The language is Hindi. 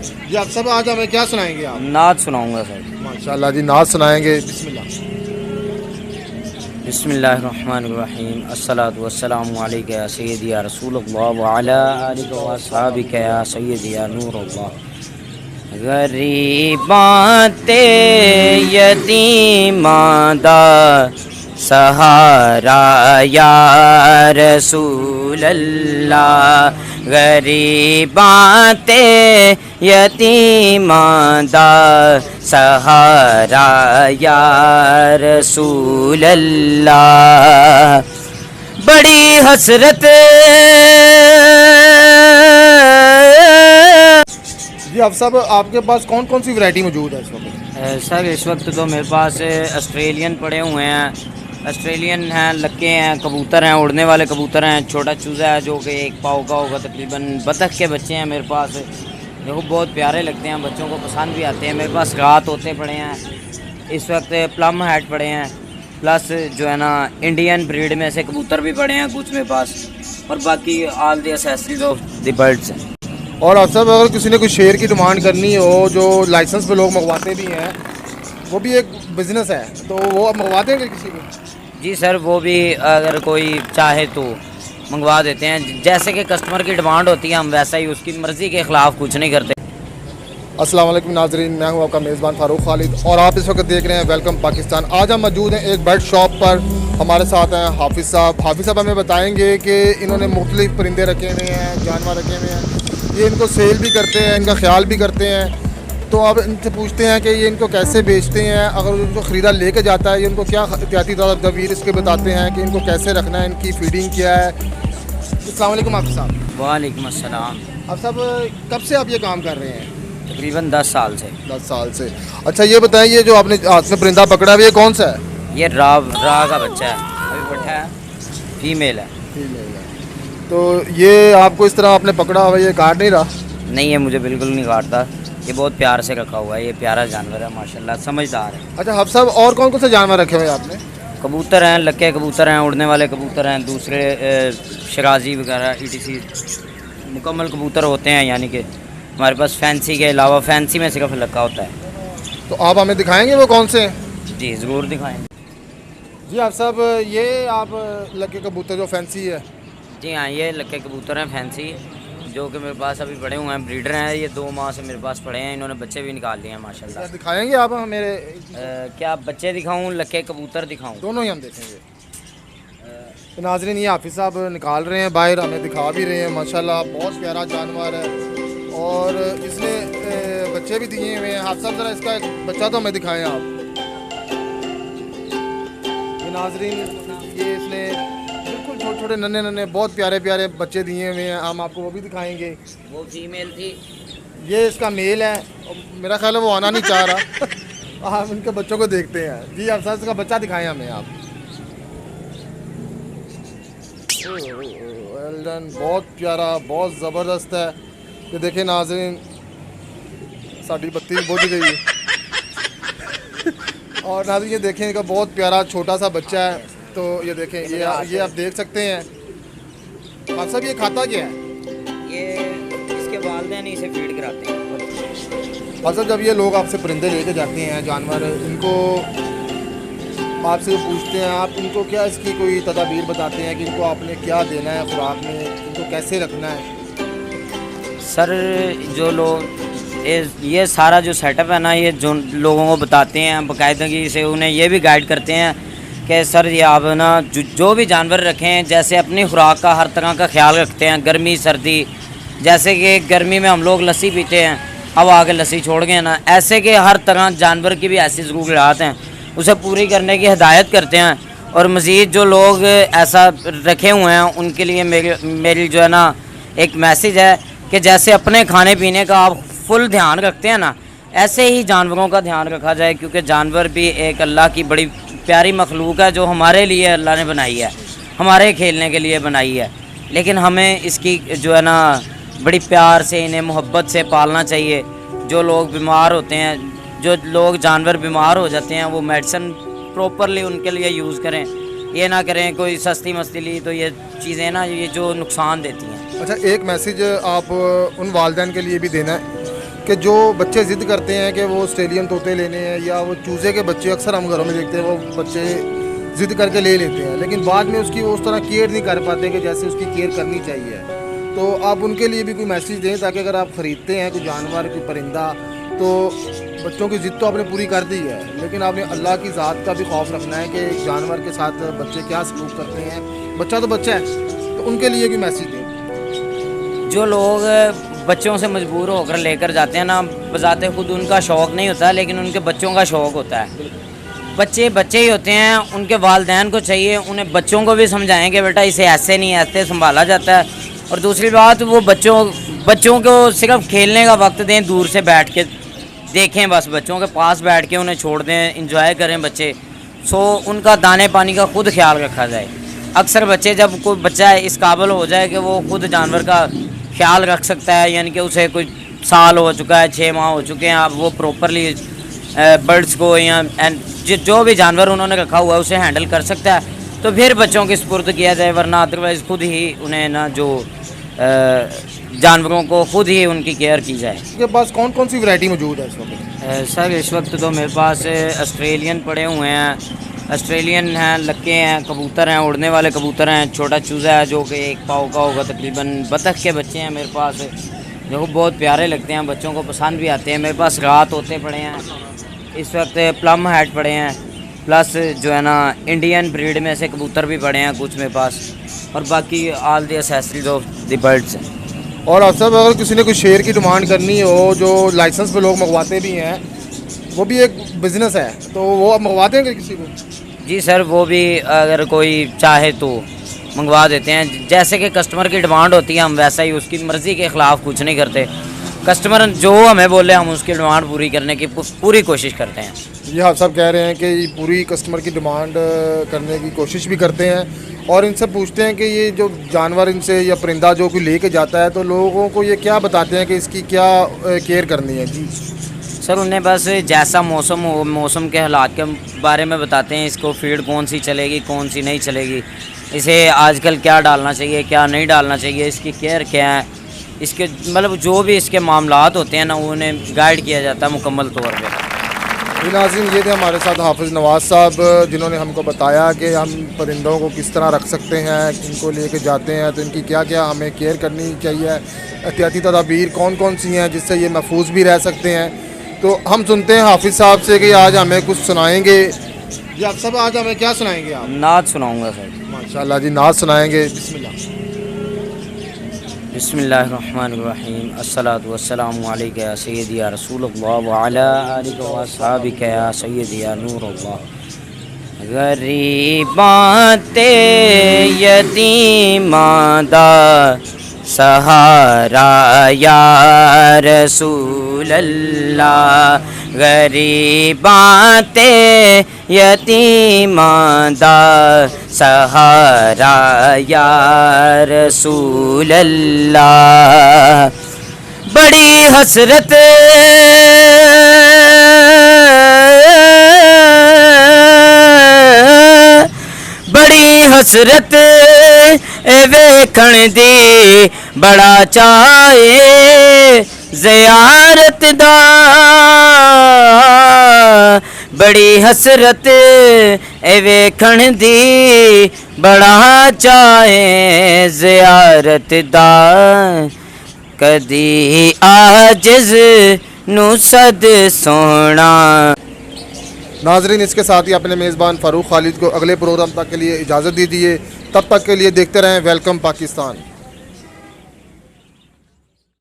जी आप सब आज हमें क्या सुनाएंगे आप? नात सुनाऊंगा सर। माशाल्लाह जी, नात सुनाएंगे, बिस्मिल्लाह। बिस्मिल्लाहिर्रहमानिर्रहीम। अस्सलातु वस्सलामु अलैका या सय्यदी या रसूलल्लाह व अला आलिका व अस्हाबिका या सय्यदी या नूरल्लाह। गरीबाते यतीमां दा सहारा या रसूल अल्लाह। गरीबाते यतीमां दा सहारा या रसूल अल्लाह। बड़ी हसरत। जी आप सब, आपके पास कौन कौन सी वैरायटी मौजूद है इस वक्त? सर इस वक्त तो मेरे पास ऑस्ट्रेलियन पड़े हुए हैं। ऑस्ट्रेलियन हैं, लक्के हैं, कबूतर हैं, उड़ने वाले कबूतर हैं, छोटा चूज़ा है जो कि 1 पाव का होगा तकरीबन। बतख के बच्चे हैं मेरे पास, देखो बहुत प्यारे लगते हैं, बच्चों को पसंद भी आते हैं। मेरे पास रात होते पड़े हैं, इस वक्त प्लम हैट पड़े हैं, प्लस जो है ना इंडियन ब्रीड में से कबूतर भी पड़े हैं कुछ मेरे पास, और बाकी all the accessories of the birds हैं। और आप सब, अगर किसी ने कोई शेर की डिमांड करनी हो, जो लाइसेंस पे लोग मंगवाते भी हैं, वो भी एक बिज़नेस है, तो वो आप मंगवा देंगे किसी को? जी सर, वो भी अगर कोई चाहे तो मंगवा देते हैं, जैसे कि कस्टमर की डिमांड होती है हम वैसा ही, उसकी मर्ज़ी के ख़िलाफ़ कुछ नहीं करते। अस्सलाम वालेकुम नाजरीन, मैं हूं आपका मेज़बान फ़ारूक खालिद और आप इस वक्त देख रहे हैं वेलकम पाकिस्तान। आज हम मौजूद हैं एक बर्ड शॉप पर, हमारे साथ हैं हाफिज़ साहब। हाफिज़ साहब हमें बताएंगे कि इन्होंने मुख्तलिफ़ परिंदे रखे हुए हैं, जानवर रखे हुए हैं, ये इनको सेल भी करते हैं, इनका ख्याल भी करते हैं। तो अब इनसे पूछते हैं कि ये इनको कैसे बेचते हैं, अगर उनको ख़रीदा लेके जाता है, ये उनको क्या एहतियाती तदबीर इसके बताते हैं कि इनको कैसे रखना है, इनकी फीडिंग क्या है। अस्सलाम वालेकुम हाफिज़ साहब। वालेकुम अस्सलाम। अब सब, कब से आप ये काम कर रहे हैं? तकरीबन 10 साल से। 10 साल से। अच्छा ये बताइए, जो आपने हाथ में परिंदा पकड़ा है ये कौन सा है? ये राव का बच्चा है, अभी बट्ठा है, फीमेल है। फीमेल है। तो ये आपको इस तरह आपने पकड़ा हुआ, ये काट नहीं रहा? नहीं, है मुझे बिल्कुल नहीं काटता, ये बहुत प्यार से रखा हुआ है, ये प्यारा जानवर है माशाल्लाह, समझदार है। अच्छा हाफिज़ साहब, और कौन कौन से जानवर रखे हुए हैं आपने? कबूतर हैं, लक्के कबूतर हैं, उड़ने वाले कबूतर हैं, दूसरे शराजी वगैरह ETC मुकम्मल कबूतर होते हैं। यानी कि हमारे पास फैंसी के अलावा, फैंसी में सिर्फ लक्का होता है। तो आप हमें दिखाएंगे वो कौन से हैं? जी ज़रूर दिखाएंगे। जी हाफिज़ साहब, ये आप लगे कबूतर जो फैंसी है? जी हाँ, ये लक्के कबूतर हैं फैंसी, जो कि मेरे पास अभी पड़े हुए हैं, ब्रीडर हैं, ये 2 माह से मेरे पास पड़े हैं, इन्होंने बच्चे भी निकाल लिए हैं माशाल्लाह। दिखाएंगे आप मेरे? क्या बच्चे दिखाऊं, लक्के कबूतर दिखाऊं? दोनों ही हम देखेंगे। तो नाज़रीन, ये हाफिज़ साहब निकाल रहे हैं बाहर, हमें दिखा भी रहे हैं। माशाल्लाह बहुत प्यारा जानवर है और इसने बच्चे भी दिए हुए हैं। हाफिज़ साहब ज़रा इसका एक बच्चा तो हमें दिखाएं आप। ये नाज़रीन, ये इसने बिल्कुल छोटे छोटे नन्हे नन्हे बहुत प्यारे प्यारे बच्चे दिए हुए हैं, हम आपको वो भी दिखाएंगे। वो फीमेल थी, ये इसका मेल है, मेरा ख्याल है वो आना नहीं चाह रहा। आप इनके बच्चों को देखते हैं। जी हाफिज़ साहब, इसका बच्चा दिखाएं हमें आप। वेल डन, बहुत प्यारा, बहुत ज़बरदस्त है। ये देखें नाज़रीन, साड़ी बत्ती बुझ गई है। और नाज़रीन ये देखें, इनका बहुत प्यारा छोटा सा बच्चा है। तो ये देखें, ये आप देख सकते हैं। आप सब, ये खाता क्या है? ये इसके वालिदैन इसे फीड कराते हैं। अच्छा, जब ये लोग आपसे परिंदे लेके जाते हैं, जानवर, इनको आपसे पूछते हैं, आप उनको क्या इसकी कोई तदाबीर बताते हैं कि इनको आपने क्या देना है खुराक में, इनको कैसे रखना है? सर जो लोग ये सारा जो सेटअप है ना, ये जो लोगों को बताते हैं बाकायदगी से, उन्हें ये भी गाइड करते हैं कि सर ये आप ना जो भी जानवर रखें, जैसे अपनी खुराक का हर तरह का ख्याल रखते हैं, गर्मी सर्दी, जैसे कि गर्मी में हम लोग लस्सी पीते हैं, अब आके लस्सी छोड़ गए ना, ऐसे कि हर तरह जानवर की भी ऐसी ज़रूरियात हैं, उसे पूरी करने की हिदायत करते हैं। और मज़ीद जो लोग ऐसा रखे हुए हैं उनके लिए मेरी जो है ना एक मैसेज है कि जैसे अपने खाने पीने का आप फुल ध्यान रखते हैं ना, ऐसे ही जानवरों का ध्यान रखा जाए, क्योंकि जानवर भी एक अल्लाह की बड़ी प्यारी मखलूक है जो हमारे लिए अल्लाह ने बनाई है, हमारे खेलने के लिए बनाई है। लेकिन हमें इसकी जो है ना बड़ी प्यार से, इन्हें मोहब्बत से पालना चाहिए। जो लोग बीमार होते हैं, जो लोग जानवर बीमार हो जाते हैं, वो मेडिसिन प्रॉपरली उनके लिए यूज़ करें, ये ना करें कोई सस्ती मस्ती ली तो ये चीज़ें ना ये जो नुकसान देती हैं। अच्छा, एक मैसेज आप उन वालिदैन के लिए भी देना है कि जो बच्चे ज़िद करते हैं कि वो ऑस्ट्रेलियन तोते लेने हैं या वो चूज़े के बच्चे, अक्सर हम घरों में देखते हैं वो बच्चे ज़िद करके ले लेते हैं, लेकिन बाद में उसकी वो उस तरह केयर नहीं कर पाते कि जैसे उसकी केयर करनी चाहिए। तो आप उनके लिए भी कोई मैसेज दें ताकि अगर आप ख़रीदते हैं कोई जानवर, कोई परिंदा, तो बच्चों की ज़िद तो आपने पूरी कर दी है, लेकिन आपने अल्लाह की ज़ात का भी खौफ रखना है कि एक जानवर के साथ बच्चे क्या सलूक करते हैं। बच्चा तो बच्चा है, तो उनके लिए भी मैसेज दें। जो लोग बच्चों से मजबूर होकर लेकर जाते हैं ना, बजाते खुद उनका शौक़ नहीं होता, लेकिन उनके बच्चों का शौक़ होता है। बच्चे बच्चे ही होते हैं, उनके वालिदैन को चाहिए उन्हें बच्चों को भी समझाएं कि बेटा इसे ऐसे नहीं ऐसे संभाला जाता है। और दूसरी बात, वो बच्चों को सिर्फ खेलने का वक्त दें, दूर से बैठ के देखें, बस बच्चों के पास बैठ के उन्हें छोड़ दें, इंजॉय करें बच्चे। उनका दाने पानी का खुद ख्याल रखा जाए। अक्सर बच्चे, जब कोई बच्चा इस काबिल हो जाए कि वो खुद जानवर का ख्याल रख सकता है, यानी कि उसे कोई साल हो चुका है, 6 माह हो चुके हैं, अब वो प्रॉपरली बर्ड्स को या जो भी जानवर उन्होंने रखा हुआ है उसे हैंडल कर सकता है, तो फिर बच्चों के सुपुर्द किया जाए, वरना अदरवाइज़ खुद ही उन्हें ना जो जानवरों को खुद ही उनकी केयर की जाए। आपके पास कौन कौन सी वैरायटी मौजूद है इस वक्त? सर इस वक्त तो मेरे पास ऑस्ट्रेलियन पड़े हुए हैं, ऑस्ट्रेलियन हैं, लक्के हैं, कबूतर हैं, उड़ने वाले कबूतर हैं, छोटा चूज़ा है जो कि 1 पाव का होगा तकरीबन, बतख के बच्चे हैं मेरे पास जो बहुत प्यारे लगते हैं, बच्चों को पसंद भी आते हैं। मेरे पास रात तोते पड़े हैं, इस वक्त प्लम हैट पड़े हैं, प्लस जो है ना इंडियन ब्रीड में से कबूतर भी पड़े हैं कुछ मेरे पास, और बाकी all the accessories of the birds हैं। और अक्सर अगर किसी ने कोई शेर की डिमांड करनी हो, जो लाइसेंस पे लोग मंगवाते भी हैं, वो भी एक बिज़नेस है, तो वो आप मंगवा देंगे किसी को? जी सर, वो भी अगर कोई चाहे तो मंगवा देते हैं, जैसे कि कस्टमर की डिमांड होती है हम वैसा ही, उसकी मर्ज़ी के ख़िलाफ़ कुछ नहीं करते। कस्टमर जो हमें बोले हम उसकी डिमांड पूरी करने की पूरी कोशिश करते हैं। ये आप सब कह रहे हैं कि पूरी कस्टमर की डिमांड करने की कोशिश भी करते हैं, और इनसे पूछते हैं कि ये जो जानवर इनसे या परिंदा जो कोई लेके जाता है, तो लोगों को ये क्या बताते हैं कि इसकी क्या केयर करनी है? जी सर, उन्हें बस जैसा मौसम हो, मौसम के हालात के बारे में बताते हैं, इसको फीड कौन सी चलेगी कौन सी नहीं चलेगी, इसे आजकल क्या डालना चाहिए क्या नहीं डालना चाहिए, इसकी केयर क्या है, इसके मतलब जो भी इसके मामलात होते हैं ना, उन्हें गाइड किया जाता है मुकम्मल तौर पे। नाज़रीन, ये थे हमारे साथ हाफिज़ नवाज़ साहब, जिन्होंने हमको बताया कि हम परिंदों को किस तरह रख सकते हैं, इनको लेके जाते हैं तो इनकी क्या क्या हमें केयर करनी चाहिए, एहतियाती तदाबीर कौन कौन सी हैं जिससे ये महफूज भी रह सकते हैं। तो हम सुनते हैं हाफिज़ साहब से कि आज हमें कुछ सुनाएंगे। जी आप सब आज हमें क्या सुनाएंगे? आप नात सुनाऊँगा सर। माशाल्लाह जी, नात सुनाएंगे। बिस्मिल्लाह। बिस्मिल्लाहिर्रहमानिर्रहीम, अस्सलातु वस्सलामु अलैका या सय्यदी या रसूलल्लाह व अला आलिका व अस्हाबिका या सय्यदी या नूरल्लाह। गरीबाते यतीमां दा सहारा या रसूलल्लाह, गरीबाते यतीमां दा सहारा या रसूलल्लाह। बड़ी हसरत बड़ी हसरत वेखण दी, बड़ा चाहे ज़ियारत दा, बड़ी हसरत वेखण दी, बड़ा चाहे ज़ियारत दा, कदी आजिज़ नू सद सोना। नाजरीन, इसके साथ ही अपने मेज़बान फ़ारूक खालिद को अगले प्रोग्राम तक के लिए इजाज़त दीजिए। तब तक के लिए देखते रहें वेलकम पाकिस्तान।